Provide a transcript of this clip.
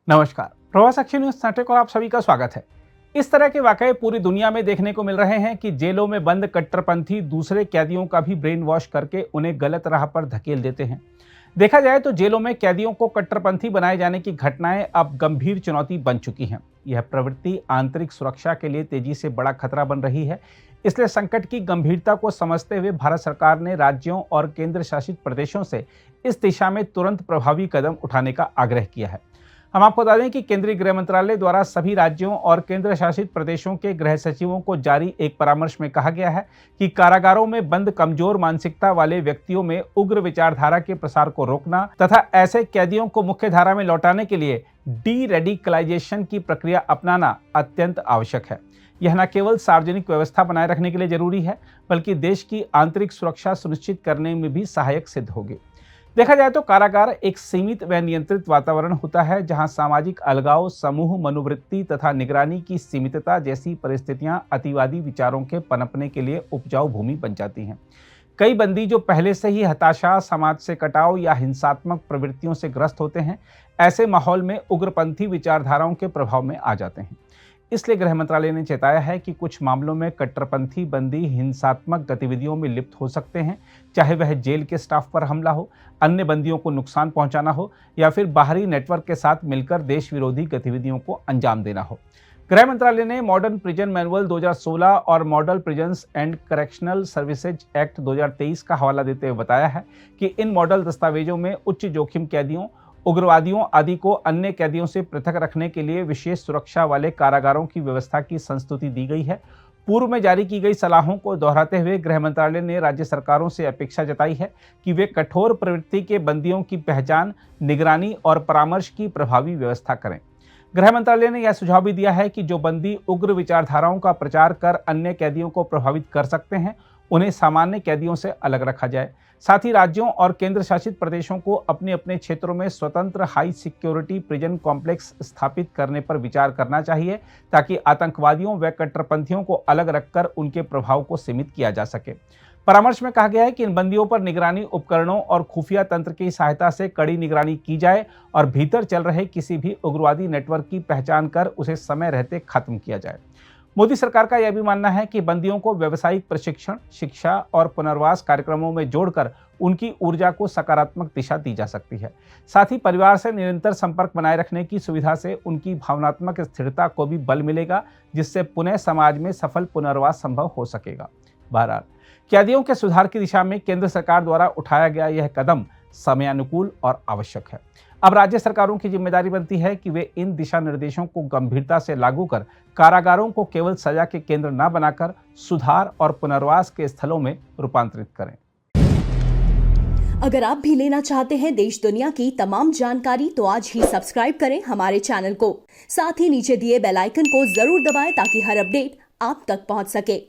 नमस्कार, प्रवास action news नाटक और आप सभी का स्वागत है। इस तरह के वाकये पूरी दुनिया में देखने को मिल रहे हैं कि जेलों में बंद कट्टरपंथी दूसरे कैदियों का भी ब्रेन वॉश करके उन्हें गलत राह पर धकेल देते हैं। देखा जाए तो जेलों में कैदियों को कट्टरपंथी बनाए जाने की घटनाएं अब गंभीर चुनौती बन चुकी हैं। यह प्रवृत्ति आंतरिक सुरक्षा के लिए तेजी से बड़ा खतरा बन रही है। इसलिए संकट की गंभीरता को समझते हुए भारत सरकार ने राज्यों और केंद्र शासित प्रदेशों से इस दिशा में तुरंत प्रभावी कदम उठाने का आग्रह किया है। हम आपको बता दें कि केंद्रीय गृह मंत्रालय द्वारा सभी राज्यों और केंद्र शासित प्रदेशों के गृह सचिवों को जारी एक परामर्श में कहा गया है कि कारागारों में बंद कमजोर मानसिकता वाले व्यक्तियों में उग्र विचारधारा के प्रसार को रोकना तथा ऐसे कैदियों को मुख्य धारा में लौटाने के लिए डी रेडिकलाइजेशन की प्रक्रिया अपनाना अत्यंत आवश्यक है। यह न केवल सार्वजनिक व्यवस्था बनाए रखने के लिए जरूरी है, बल्कि देश की आंतरिक सुरक्षा सुनिश्चित करने में भी सहायक सिद्ध होगी। देखा जाए तो कारागार एक सीमित व नियंत्रित वातावरण होता है, जहां सामाजिक अलगाव, समूह मनोवृत्ति तथा निगरानी की सीमितता जैसी परिस्थितियां अतिवादी विचारों के पनपने के लिए उपजाऊ भूमि बन जाती हैं। कई बंदी जो पहले से ही हताशा, समाज से कटाव या हिंसात्मक प्रवृत्तियों से ग्रस्त होते हैं, ऐसे माहौल में उग्रपंथी विचारधाराओं के प्रभाव में आ जाते हैं। इसलिए गृह मंत्रालय ने चेताया है कि कुछ मामलों में कट्टरपंथी बंदी हिंसात्मक गतिविधियों में लिप्त हो सकते हैं, चाहे वह जेल के स्टाफ पर हमला हो, अन्य बंदियों को नुकसान पहुंचाना हो या फिर बाहरी नेटवर्क के साथ मिलकर देश विरोधी गतिविधियों को अंजाम देना हो। गृह मंत्रालय ने मॉडर्न प्रिजन मैनुअल 2016 और model prisons and correctional services act 2023 का हवाला देते हुए बताया है कि इन मॉडल दस्तावेजों में उच्च जोखिम कैदियों, उग्रवादियों आदि को अन्य कैदियों से पृथक रखने के लिए विशेष सुरक्षा वाले कारागारों की व्यवस्था की संस्तुति दी गई है। पूर्व में जारी की गई सलाहों को दोहराते हुए गृह मंत्रालय ने राज्य सरकारों से अपेक्षा जताई है कि वे कठोर प्रवृत्ति के बंदियों की पहचान, निगरानी और परामर्श की प्रभावी व्यवस्था करें। गृह मंत्रालय ने यह सुझाव भी दिया है कि जो बंदी उग्र विचारधाराओं का प्रचार कर अन्य कैदियों को प्रभावित कर सकते हैं, उन्हें सामान्य कैदियों से अलग रखा जाए। साथ ही राज्यों और केंद्र शासित प्रदेशों को अपने अपने क्षेत्रों में स्वतंत्र हाई सिक्योरिटी प्रिजन कॉम्प्लेक्स स्थापित करने पर विचार करना चाहिए, ताकि आतंकवादियों व कट्टरपंथियों को अलग रखकर उनके प्रभाव को सीमित किया जा सके। परामर्श में कहा गया है कि इन बंदियों पर निगरानी उपकरणों और खुफिया तंत्र की सहायता से कड़ी निगरानी की जाए और भीतर चल रहे किसी भी उग्रवादी नेटवर्क की पहचान कर उसे समय रहते खत्म किया जाए। मोदी सरकार का यह भी मानना है कि बंदियों को व्यावसायिक प्रशिक्षण, शिक्षा और पुनर्वास कार्यक्रमों में जोड़कर उनकी ऊर्जा को सकारात्मक दिशा दी जा सकती है। साथ ही परिवार से निरंतर संपर्क बनाए रखने की सुविधा से उनकी भावनात्मक स्थिरता को भी बल मिलेगा, जिससे पुनः समाज में सफल पुनर्वास संभव हो सकेगा। बहरहाल, कैदियों के सुधार की दिशा में केंद्र सरकार द्वारा उठाया गया यह कदम समयानुकूल और आवश्यक है। अब राज्य सरकारों की जिम्मेदारी बनती है कि वे इन दिशा निर्देशों को गंभीरता से लागू कर कारागारों को केवल सजा के केंद्र न बनाकर सुधार और पुनर्वास के स्थलों में रूपांतरित करें। अगर आप भी लेना चाहते हैं देश दुनिया की तमाम जानकारी, तो आज ही सब्सक्राइब करें हमारे चैनल को। साथ ही नीचे दिए बेल आइकन को जरूर दबाएं ताकि हर अपडेट आप तक पहुंच सके।